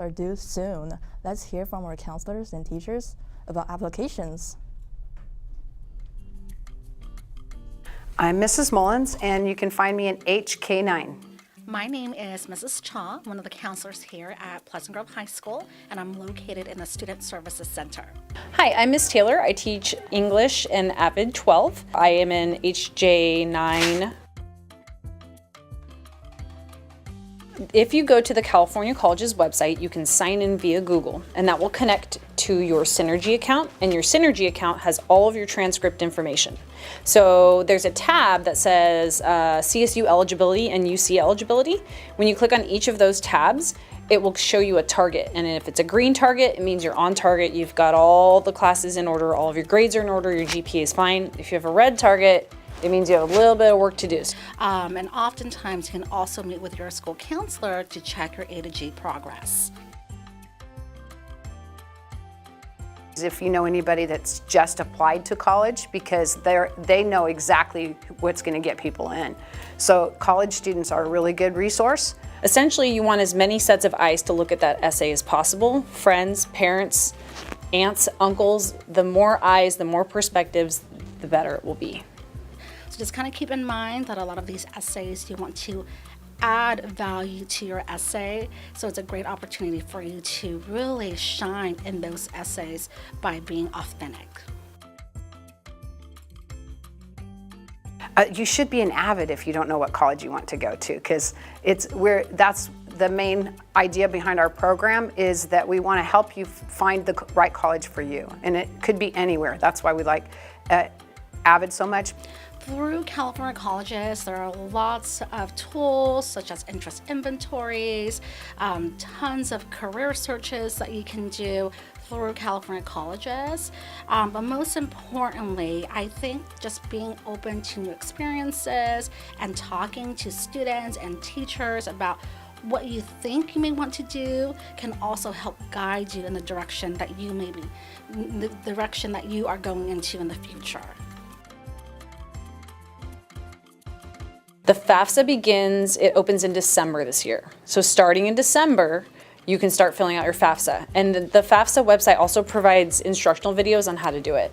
are due soon. Let's hear from our counselors and teachers about applications. I'm Mrs. Mullins, and you can find me in HK9. My name is Mrs. Cha, one of the counselors here at Pleasant Grove High School, and I'm located in the Student Services Center. Hi, I'm Miss Taylor. I teach English in Avid 12. I am in HJ9. If you go to the California College's website, you can sign in via Google, and that will connect to your Synergy account, and your Synergy account has all of your transcript information. So there's a tab that says CSU eligibility and UC eligibility. When you click on each of those tabs, it will show you a target, and if it's a green target, it means you're on target, you've got all the classes in order, all of your grades are in order, your GPA is fine. If you have a red target, it means you have a little bit of work to do. And oftentimes you can also meet with your school counselor to check your A to G progress. If you know anybody that's just applied to college, because they know exactly what's going to get people in. So college students are a really good resource. Essentially, you want as many sets of eyes to look at that essay as possible. Friends, parents, aunts, uncles, the more eyes, the more perspectives, the better it will be. So just kind of keep in mind that a lot of these essays you want to add value to your essay, so it's a great opportunity for you to really shine in those essays by being authentic. You should be an Avid if you don't know what college you want to go to, because that's the main idea behind our program, is that we want to help you find the right college for you, and it could be anywhere. That's why we like Avid so much. Through California colleges, there are lots of tools such as interest inventories, tons of career searches that you can do through California colleges. But most importantly, I think just being open to new experiences and talking to students and teachers about what you think you may want to do can also help guide you in the direction that you are going into in the future. The FAFSA opens in December this year. So starting in December, you can start filling out your FAFSA. And the FAFSA website also provides instructional videos on how to do it.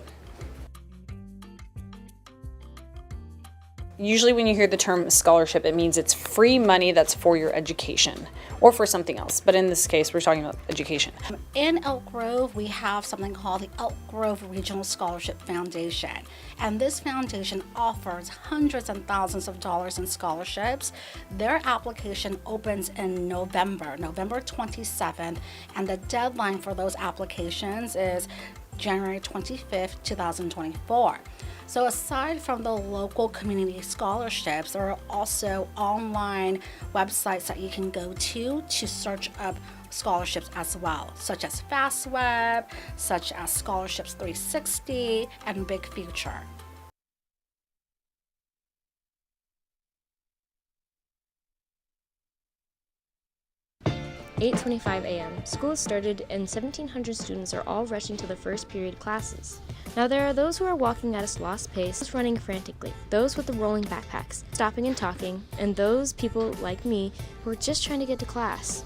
Usually when you hear the term scholarship, it means it's free money that's for your education or for something else. But in this case, we're talking about education. In Elk Grove, we have something called the Elk Grove Regional Scholarship Foundation. And this foundation offers hundreds and thousands of dollars in scholarships. Their application opens in November 27th, and the deadline for those applications is January 25th, 2024. So aside from the local community scholarships, there are also online websites that you can go to search up scholarships as well, such as FastWeb, such as Scholarships 360, and Big Future. At 8:25 a.m. School has started and 1,700 students are all rushing to their first period classes. Now there are those who are walking at a slow pace, running frantically, those with the rolling backpacks, stopping and talking, and those people like me who are just trying to get to class.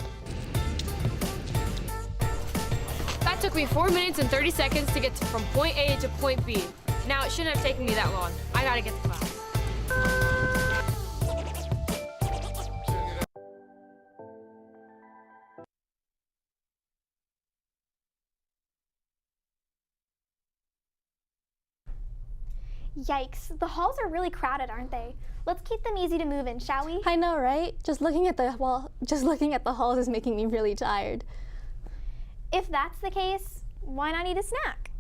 That took me 4 minutes and 30 seconds to get from point A to point B. Now it shouldn't have taken me that long. I gotta get to class. Yikes, the halls are really crowded, aren't they? Let's keep them easy to move in, shall we? I know, right? Just looking at the halls is making me really tired. If that's the case, why not eat a snack?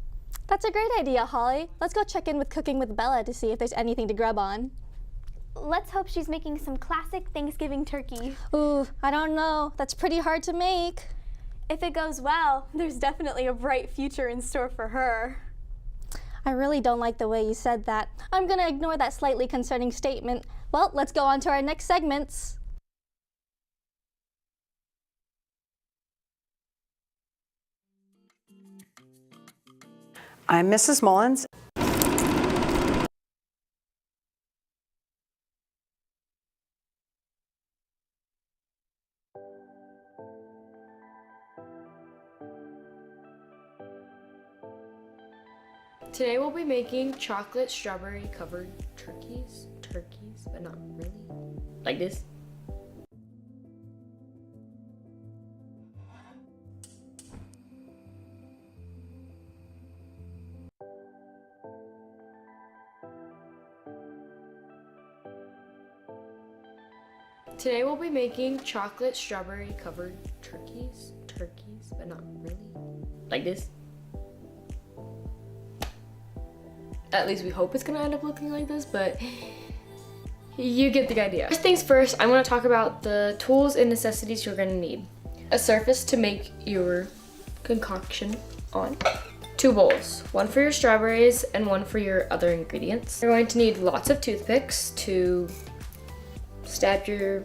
That's a great idea, Holly. Let's go check in with Cooking with Bella to see if there's anything to grub on. Let's hope she's making some classic Thanksgiving turkey. Ooh, I don't know. That's pretty hard to make. If it goes well, there's definitely a bright future in store for her. I really don't like the way you said that. I'm gonna ignore that slightly concerning statement. Well, let's go on to our next segments. I'm Mrs. Mullins. Today we'll be making chocolate strawberry covered turkeys, but not really. Like this. Today we'll be making chocolate strawberry covered turkeys, but not really. Like this. At least we hope it's gonna end up looking like this, but you get the idea. First things first, I'm gonna talk about the tools and necessities you're gonna need. A surface to make your concoction on. 2 bowls, one for your strawberries and one for your other ingredients. You're going to need lots of toothpicks to stab your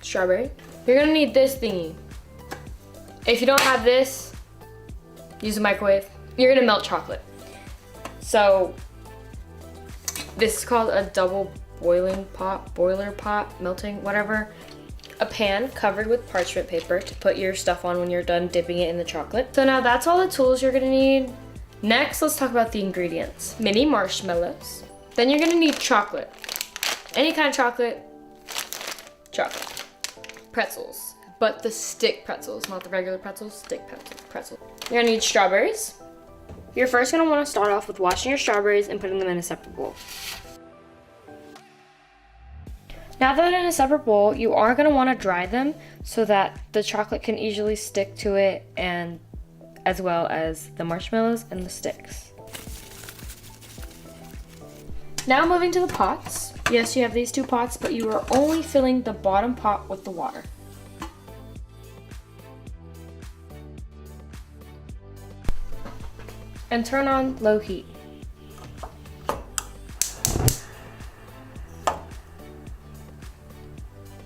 strawberry. You're gonna need this thingy. If you don't have this, use a microwave. You're gonna melt chocolate. So this is called a double boiler pot, melting, whatever. A pan covered with parchment paper to put your stuff on when you're done dipping it in the chocolate. So now that's all the tools you're gonna need. Next, let's talk about the ingredients. Mini marshmallows. Then you're gonna need chocolate. Any kind of chocolate. Pretzels, but the stick pretzels, not the regular pretzels, stick pretzels. You're gonna need strawberries. You're first gonna wanna start off with washing your strawberries and putting them in a separate bowl. Now that in a separate bowl, you are gonna wanna dry them so that the chocolate can easily stick to it, and as well as the marshmallows and the sticks. Now moving to the pots. Yes, you have these 2 pots, but you are only filling the bottom pot with the water. And turn on low heat.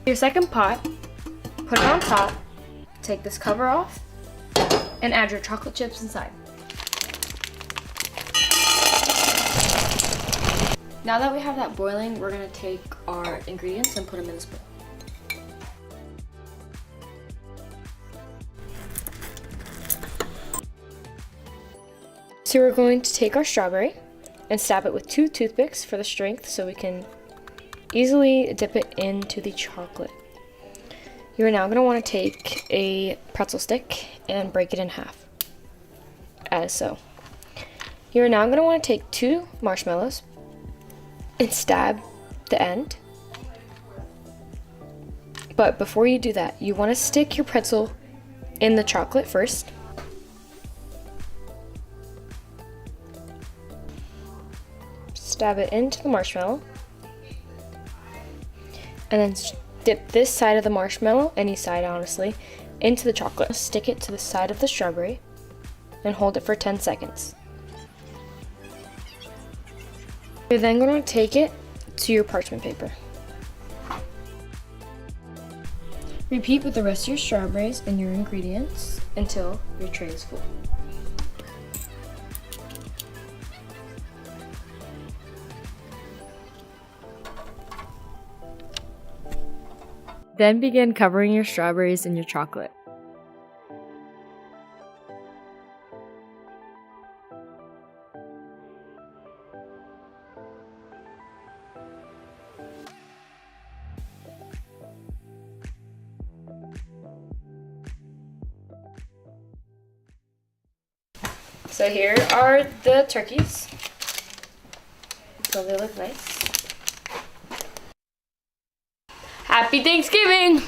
Your second pot, put it on top, take this cover off, and add your chocolate chips inside. Now that we have that boiling, we're gonna take our ingredients and put them in this bowl. So we're going to take our strawberry and stab it with 2 toothpicks for the strength so we can easily dip it into the chocolate. You are now going to want to take a pretzel stick and break it in half, as so. You are now going to want to take 2 marshmallows and stab the end. But before you do that, you want to stick your pretzel in the chocolate first. Stab it into the marshmallow. And then dip this side of the marshmallow, any side honestly, into the chocolate. Stick it to the side of the strawberry and hold it for 10 seconds. You're then going to take it to your parchment paper. Repeat with the rest of your strawberries and your ingredients until your tray is full. Then begin covering your strawberries in your chocolate. So here are the turkeys. So they look nice. Happy Thanksgiving!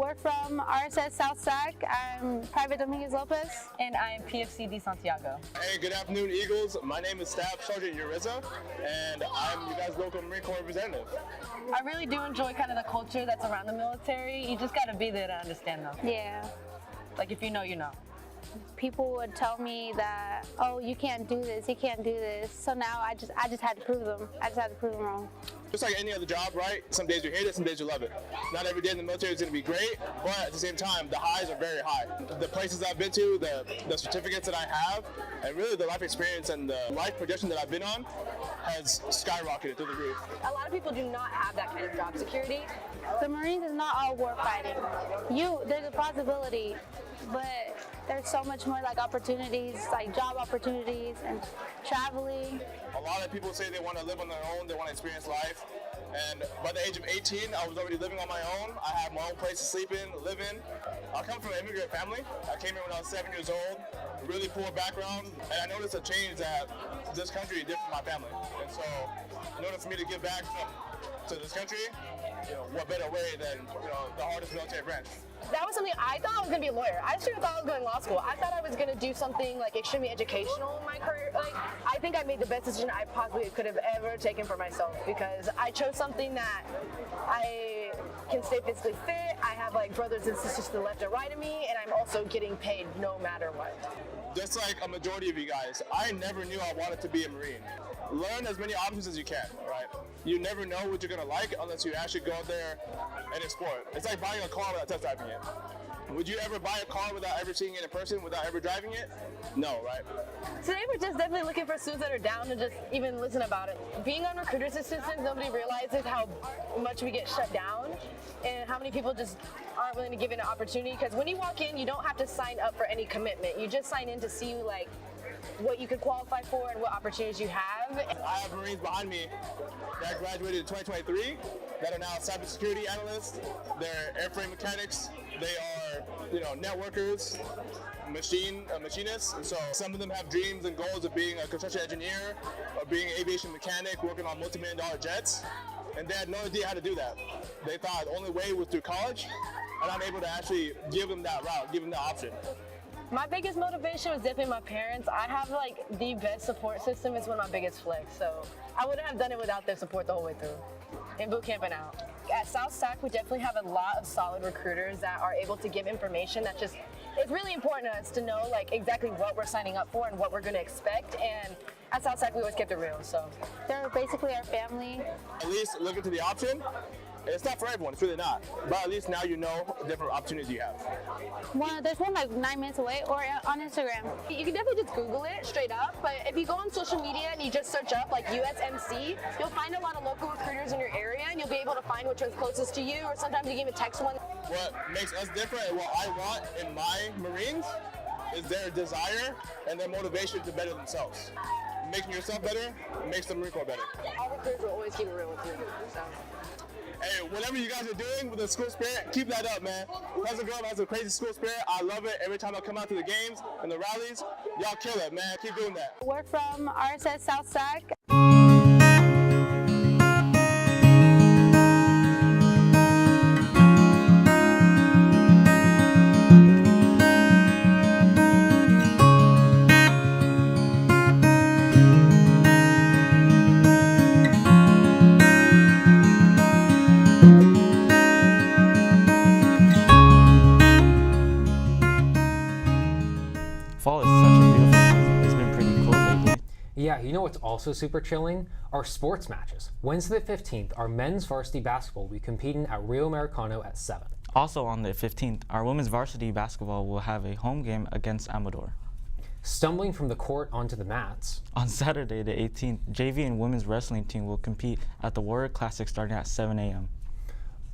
We're from RSS South Sac. I'm Private Dominguez Lopez. And I'm PFC de Santiago. Hey, good afternoon, Eagles. My name is Staff Sergeant Uriza, and I'm you guys' local Marine Corps representative. I really do enjoy kind of the culture that's around the military. You just got to be there to understand them. Yeah. Like if you know, you know. People would tell me that, oh, you can't do this, you can't do this. So now I just had to prove them. I just had to prove them wrong. Just like any other job, right? Some days you hate it, some days you love it. Not every day in the military is going to be great, but at the same time, the highs are very high. The places I've been to, the certificates that I have, and really the life experience and the life projection that I've been on has skyrocketed through the roof. A lot of people do not have that kind of job security. The Marines is not all war fighting. There's a possibility, but there's so much more like opportunities, like job opportunities and traveling. A lot of people say they want to live on their own, they want to experience life. And by the age of 18, I was already living on my own. I had my own place to sleep in, live in. I come from an immigrant family. I came here when I was 7 years old, really poor background. And I noticed a change that this country did for my family. And so in order for me to give back to this country, what better way than the hardest military branch. That was something I thought I was going to be a lawyer. I sure thought I was going to law school. I thought I was going to do something like extremely educational in my career. Like, I think I made the best decision I possibly could have ever taken for myself because I chose something that I can stay physically fit. I have like brothers and sisters to the left and right of me, and I'm also getting paid no matter what. Just like a majority of you guys, I never knew I wanted to be a Marine. Learn as many options as you can, right? You never know what you're gonna like unless you actually go out there and explore it. It's like buying a car without test driving it. Would you ever buy a car without ever seeing it in person, without ever driving it? No, right? Today we're just definitely looking for students that are down to just even listen about it. Being on recruiter's assistance, nobody realizes how much we get shut down and how many people just aren't willing to give it an opportunity. Because when you walk in, you don't have to sign up for any commitment. You just sign in to see like what you could qualify for and what opportunities you have. I have Marines behind me that graduated in 2023 that are now cybersecurity analysts. They're airframe mechanics. They are, networkers, machinists. And so some of them have dreams and goals of being a construction engineer or being an aviation mechanic, working on multi-million-dollar jets. And they had no idea how to do that. They thought the only way was through college, and I'm able to actually give them that route, give them that option. My biggest motivation was definitely my parents. I have like the best support system. It's one of my biggest flex. So I wouldn't have done it without their support the whole way through, in boot camp and out. At South Sac, we definitely have a lot of solid recruiters that are able to give information that just, it's really important to us to know like exactly what we're signing up for and what we're gonna expect. And at South Sac, we always kept it real, so. They're basically our family. At least look into the option. It's not for everyone, it's really not. But at least now you know different opportunities you have. There's one like 9 minutes away or on Instagram. You can definitely just Google it straight up, but if you go on social media and you just search up like USMC, you'll find a lot of local recruiters in your area and you'll be able to find which one's closest to you, or sometimes you can even text one. What makes us different and what I want in my Marines is their desire and their motivation to better themselves. Making yourself better makes the Marine Corps better. All recruiters will always keep it real with you, so. Hey, whatever you guys are doing with the school spirit, keep that up, man. Pleasant Grove has a crazy school spirit. I love it. Every time I come out to the games and the rallies, y'all kill it, man. Keep doing that. We're from RSS South Sac. Fall is such a beautiful season. It's been pretty cool lately. Yeah, you know what's also super chilling? Our sports matches. Wednesday the 15th, our men's varsity basketball will be competing at Rio Americano at 7. Also on the 15th, our women's varsity basketball will have a home game against Amador. Stumbling from the court onto the mats. On Saturday the 18th, JV and women's wrestling team will compete at the Warrior Classic starting at 7 a.m.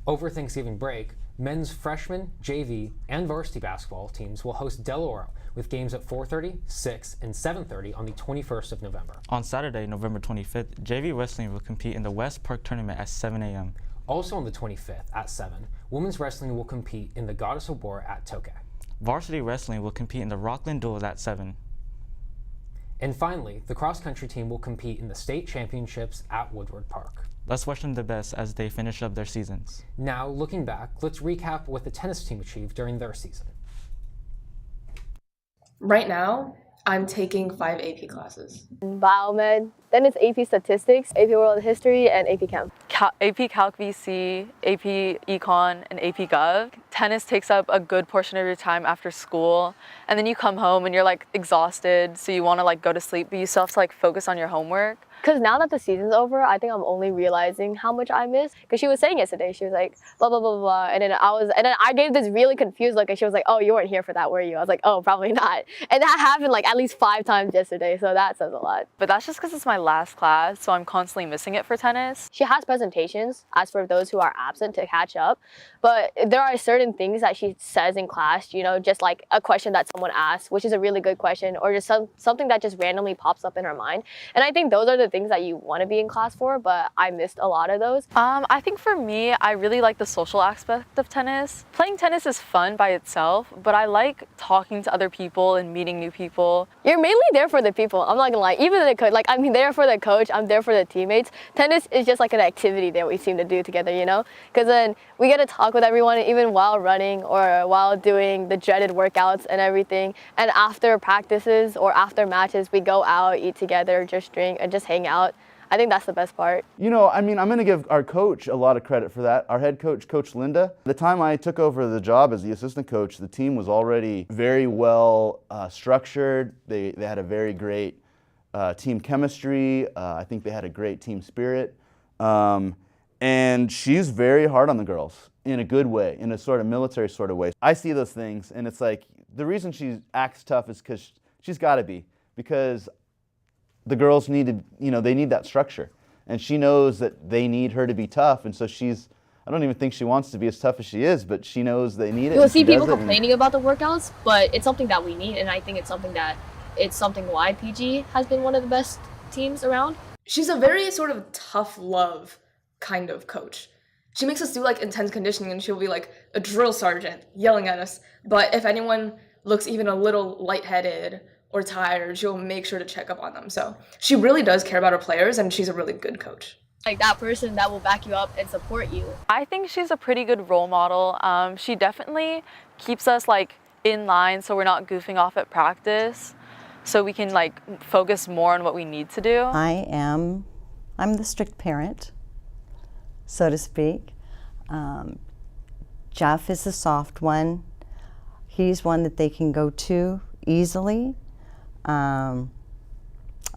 Over Thanksgiving break, men's freshman, JV, and varsity basketball teams will host Del Oro with games at 4:30, 6, and 7:30 on the 21st of November. On Saturday, November 25th, JV wrestling will compete in the West Park Tournament at 7 a.m. Also on the 25th at 7, women's wrestling will compete in the Goddess of War at Tokay. Varsity wrestling will compete in the Rockland Duels at 7. And finally, the cross-country team will compete in the state championships at Woodward Park. Let's wish them the best as they finish up their seasons. Now, looking back, let's recap what the tennis team achieved during their season. Right now, I'm taking 5 AP classes. Biomed, then it's AP Statistics, AP World History, and AP Chem. AP Calc VC, AP Econ, and AP Gov. Tennis takes up a good portion of your time after school, and then you come home and you're like exhausted, so you want to like go to sleep, but you still have to like focus on your homework. Because now that the season's over, I think I'm only realizing how much I miss. Because she was saying yesterday, she was like, blah, blah, blah, blah. And then I gave this really confused look, and she was like, oh, you weren't here for that, were you? I was like, oh, probably not. And that happened like at least 5 times yesterday, so that says a lot. But that's just because it's my last class, so I'm constantly missing it for tennis. She has presentations, as for those who are absent, to catch up. But there are certain things that she says in class, you know, just like a question that someone asks, which is a really good question, or just something that just randomly pops up in her mind. And I think those are the things that you want to be in class for, but I missed a lot of those. I think for me, I really like the social aspect of tennis. Playing tennis is fun by itself, but I like talking to other people and meeting new people. You're mainly there for the people. I'm not gonna lie. Even the coach, like I'm there for the coach, I'm there for the teammates. Tennis is just like an activity that we seem to do together, you know? Because then we get to talk with everyone even while running or while doing the dreaded workouts and everything. And after practices or after matches, we go out, eat together, just drink and just hang out. I think that's the best part. You know, I mean, I'm going to give our coach a lot of credit for that. Our head coach, Coach Linda. The time I took over the job as the assistant coach, the team was already very well structured. They had a very great team chemistry. I think they had a great team spirit. And she's very hard on the girls in a good way, in a sort of military sort of way. I see those things, and it's like, the reason she acts tough is because she's got to be, because the girls need they need that structure. And she knows that they need her to be tough, and so I don't even think she wants to be as tough as she is, but she knows they need it. You'll see people complaining about the workouts, but it's something that we need, and I think it's something why PG has been one of the best teams around. She's a very sort of tough love kind of coach. She makes us do like intense conditioning, and she'll be like a drill sergeant yelling at us. But if anyone looks even a little lightheaded or tired, she'll make sure to check up on them. So she really does care about her players, and she's a really good coach. Like that person that will back you up and support you. I think she's a pretty good role model. She definitely keeps us like in line so we're not goofing off at practice, so we can like focus more on what we need to do. I'm the strict parent, so to speak. Jeff is the soft one. He's one that they can go to easily.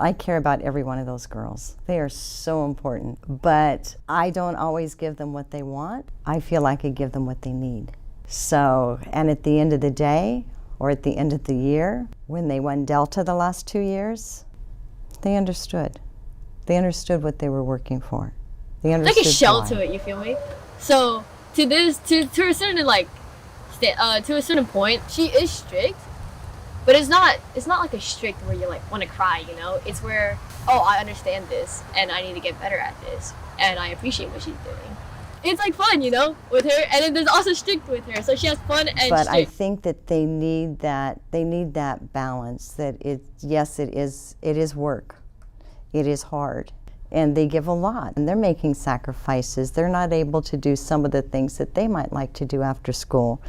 I care about every one of those girls. They are so important, but I don't always give them what they want. I feel like I give them what they need. So, and at the end of the day, or at the end of the year, when they won Delta the last 2 years, they understood. They understood what they were working for. They understood like a shell why. to it, you feel me? So to a certain to a certain point, she is strict, but it's not like a strict where you like want to cry, you know? It's where, oh, I understand this and I need to get better at this and I appreciate what she's doing. It's like fun, you know, with her, and then there's also strict with her, so she has fun and but strict. I think that they need that balance, that it is work. It is hard. And they give a lot, and they're making sacrifices. They're not able to do some of the things that they might like to do after school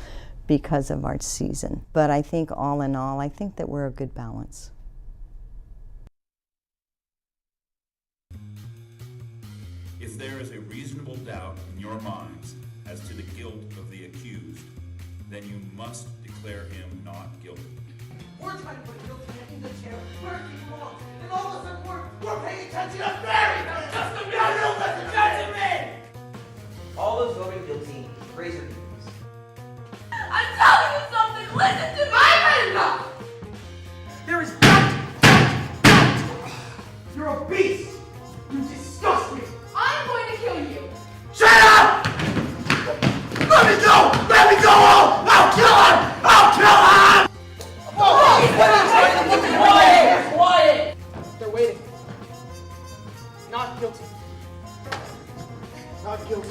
because of our season. But I think all in all, I think that we're a good balance. If there is a reasonable doubt in your minds as to the guilt of the accused, then you must declare him not guilty. We're trying to put guilty in the chair where he belongs, and all of a sudden we're paying attention to Mary! Just a minute! No, listen to me! All those voting guilty, raise your hands. I'm telling you something! Listen to me! I've had enough! There is doubt! You're a beast! You disgust me! I'm going to kill you! Shut up! Let me go! Let me go home! I'll kill him! I'll kill him! Quiet! They're waiting. Not guilty. Not guilty.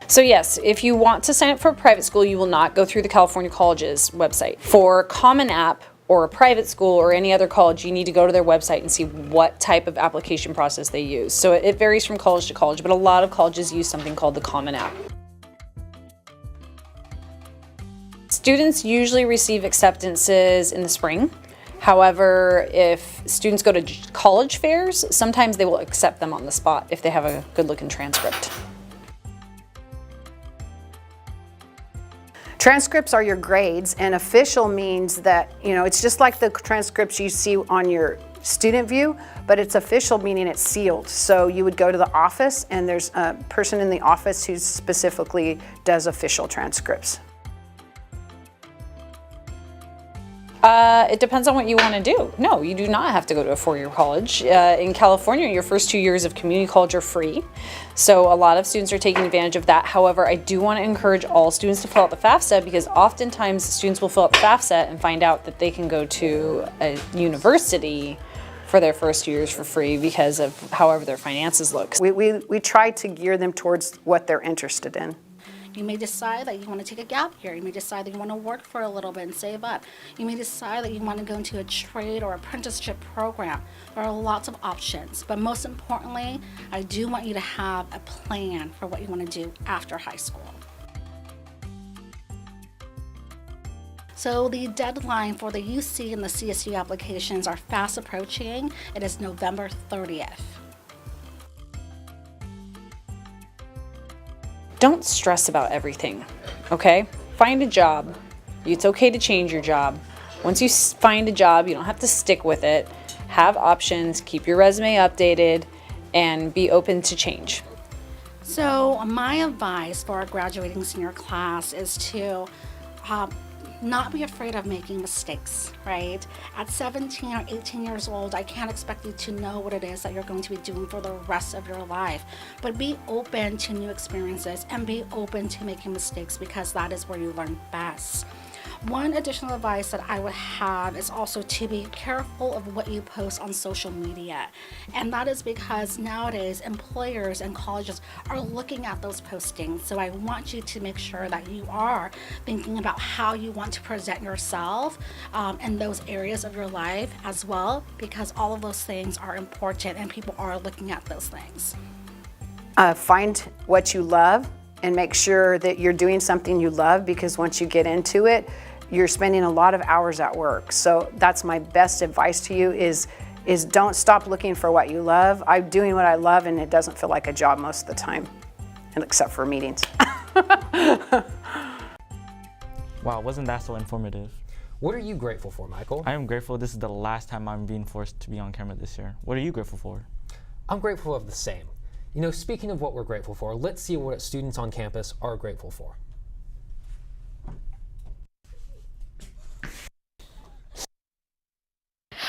So yes, if you want to sign up for a private school, you will not go through the California College's website. For Common App or a private school or any other college, you need to go to their website and see what type of application process they use. So it varies from college to college, but a lot of colleges use something called the Common App. Students usually receive acceptances in the spring. However, if students go to college fairs, sometimes they will accept them on the spot if they have a good-looking transcript. Transcripts are your grades, and official means that, it's just like the transcripts you see on your student view, but it's official meaning it's sealed. So you would go to the office, and there's a person in the office who specifically does official transcripts. It depends on what you want to do. No, you do not have to go to a four-year college. In California, your first 2 years of community college are free. So a lot of students are taking advantage of that. However, I do want to encourage all students to fill out the FAFSA, because oftentimes students will fill out the FAFSA and find out that they can go to a university for their first 2 years for free because of however their finances look. We try to gear them towards what they're interested in. You may decide that you want to take a gap year. You may decide that you want to work for a little bit and save up. You may decide that you want to go into a trade or apprenticeship program. There are lots of options, but most importantly, I do want you to have a plan for what you want to do after high school. So the deadline for the UC and the CSU applications are fast approaching. It is November 30th. Don't stress about everything, okay? Find a job. It's okay to change your job. Once you find a job, you don't have to stick with it. Have options, keep your resume updated, and be open to change. So my advice for our graduating senior class is to not be afraid of making mistakes, right? At 17 or 18 years old, I can't expect you to know what it is that you're going to be doing for the rest of your life. But be open to new experiences and be open to making mistakes, because that is where you learn best. One additional advice that I would have is also to be careful of what you post on social media. And that is because nowadays employers and colleges are looking at those postings. So I want you to make sure that you are thinking about how you want to present yourself in those areas of your life as well, because all of those things are important and people are looking at those things. Find what you love and make sure that you're doing something you love, because once you get into it, you're spending a lot of hours at work. So that's my best advice to you is don't stop looking for what you love. I'm doing what I love, and it doesn't feel like a job most of the time, and except for meetings. Wow, wasn't that so informative? What are you grateful for, Michael? I am grateful this is the last time I'm being forced to be on camera this year. What are you grateful for? I'm grateful of the same. You know, speaking of what we're grateful for, let's see what students on campus are grateful for.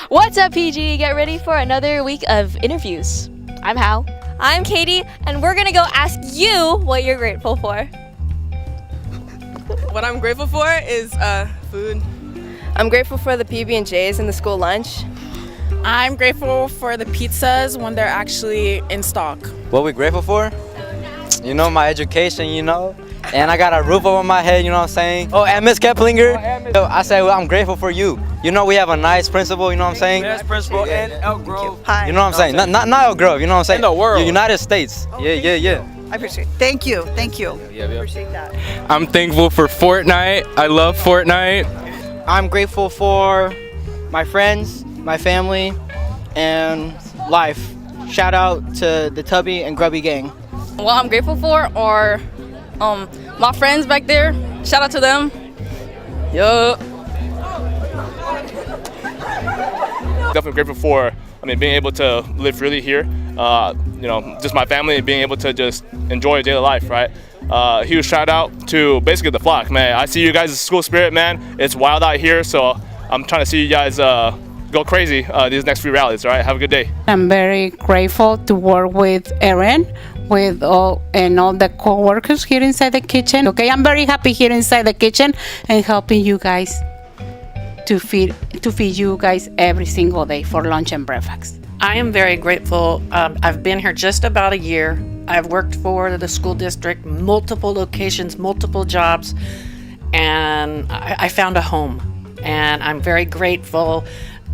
What's up, PG? Get ready for another week of interviews. I'm Hal. I'm Katie, and we're gonna go ask you what you're grateful for. What I'm grateful for is food. I'm grateful for the PB&Js and the school lunch. I'm grateful for the pizzas when they're actually in stock. What we grateful for? You know, my education, you know, and I got a roof over my head, you know what I'm saying? Oh, and Miss Keplinger, I say, well, I'm grateful for you. You know, we have a nice principal, you know what I'm saying? Yes, principal in Elk Grove. Hi. You know what I'm saying? Not Elk Grove, you know what I'm saying? In the world. United States. Yeah. I appreciate it. Thank you. Yeah. Appreciate that. I'm thankful for Fortnite. I love Fortnite. I'm grateful for my friends, my family, and life. Shout out to the Tubby and Grubby gang. What I'm grateful for are my friends back there. Shout out to them. Yup. Definitely grateful for, being able to live freely here. You know, just my family and being able to just enjoy daily life, right? Huge shout out to basically the flock, man. I see you guys' school spirit, man. It's wild out here, so I'm trying to see you guys go crazy these next few rallies, all right? Have a good day. I'm very grateful to work with Erin, with all the co-workers here inside the kitchen. Okay, I'm very happy here inside the kitchen and helping you guys to feed you guys every single day for lunch and breakfast. I am very grateful. I've been here just about a year. I've worked for the school district, multiple locations, multiple jobs, and I found a home. And I'm very grateful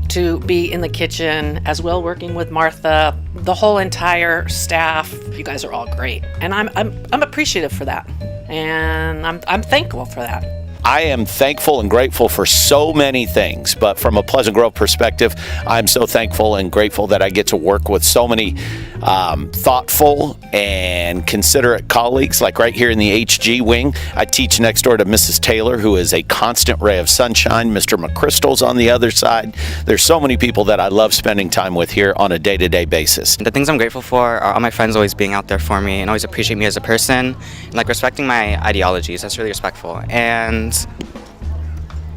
to be in the kitchen, as well working with Martha, the whole entire staff. You guys are all great, and I'm appreciative for that, and I'm thankful for that. I am thankful and grateful for so many things, but from a Pleasant Grove perspective, I'm so thankful and grateful that I get to work with so many thoughtful and considerate colleagues, like right here in the HG wing. I teach next door to Mrs. Taylor, who is a constant ray of sunshine. Mr. McChrystal's on the other side. There's so many people that I love spending time with here on a day-to-day basis. The things I'm grateful for are all my friends always being out there for me and always appreciate me as a person, and like respecting my ideologies. That's really respectful. And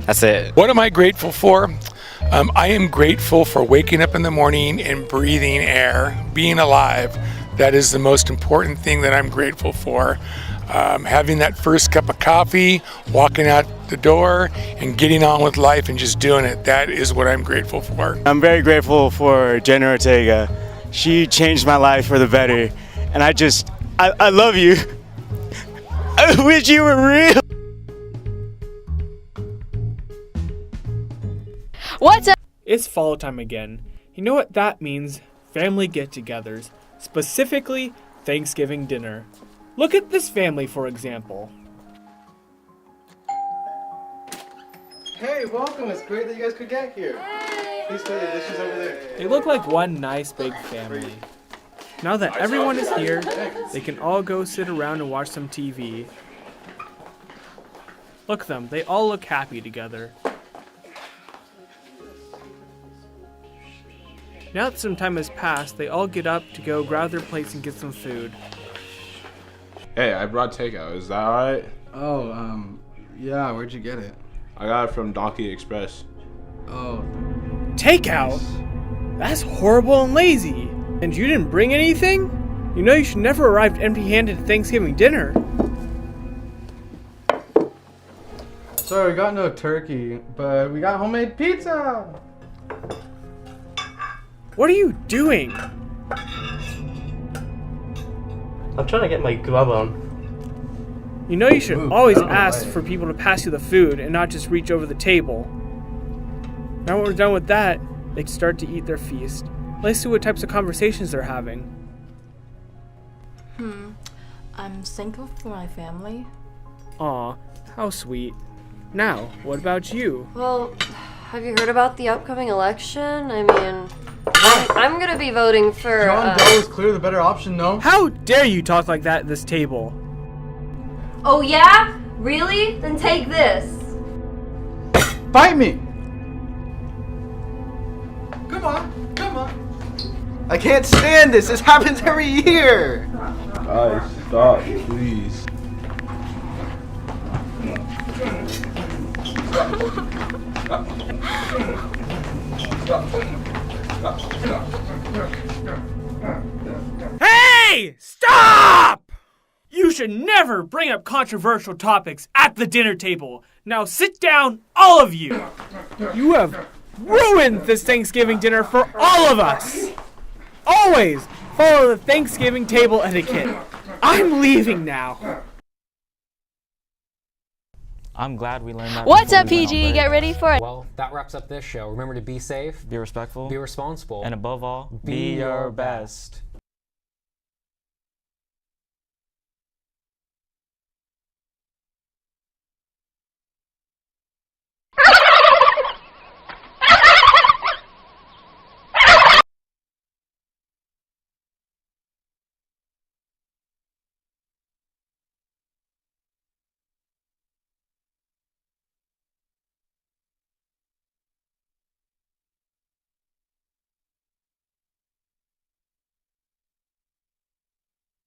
that's it. What am I grateful for? I am grateful for waking up in the morning and breathing air, being alive. That is the most important thing that I'm grateful for. Having that first cup of coffee, walking out the door, and getting on with life and just doing it. That is what I'm grateful for. I'm very grateful for Jenna Ortega. She changed my life for the better. And I love you. I wish you were real. What's up? It's fall time again. You know what that means? Family get-togethers, specifically Thanksgiving dinner. Look at this family, for example. Hey, welcome. It's great that you guys could get here. Please put your dishes over there. They look like one nice big family. Now that everyone is here, they can all go sit around and watch some TV. Look at them, they all look happy together. Now that some time has passed, they all get up to go grab their plates and get some food. Hey, I brought takeout. Is that alright? Oh, yeah, where'd you get it? I got it from Donkey Express. Oh. Takeout? That's horrible and lazy. And you didn't bring anything? You know you should never arrive empty-handed at Thanksgiving dinner. Sorry, we got no turkey, but we got homemade pizza! What are you doing? I'm trying to get my glove on. You know you should always ask for people to pass you the food and not just reach over the table. Now when we're done with that, they can start to eat their feast. Let's see what types of conversations they're having. I'm thankful for my family. Aw, how sweet. Now, what about you? Well, have you heard about the upcoming election? I mean, I'm gonna be voting for. John Doe is clearly the better option, no? How dare you talk like that at this table? Oh yeah? Really? Then take this. Bite me! Come on, come on. I can't stand this. This happens every year. Guys, stop, please. Hey! Stop! You should never bring up controversial topics at the dinner table. Now sit down, all of you. You have ruined this Thanksgiving dinner for all of us. Always follow the Thanksgiving table etiquette. I'm leaving now. I'm glad we learned that. What's before up, we went on PG? break. Get ready for it. Well, that wraps up this show. Remember to be safe, Be respectful. be responsible, And above all, be your best.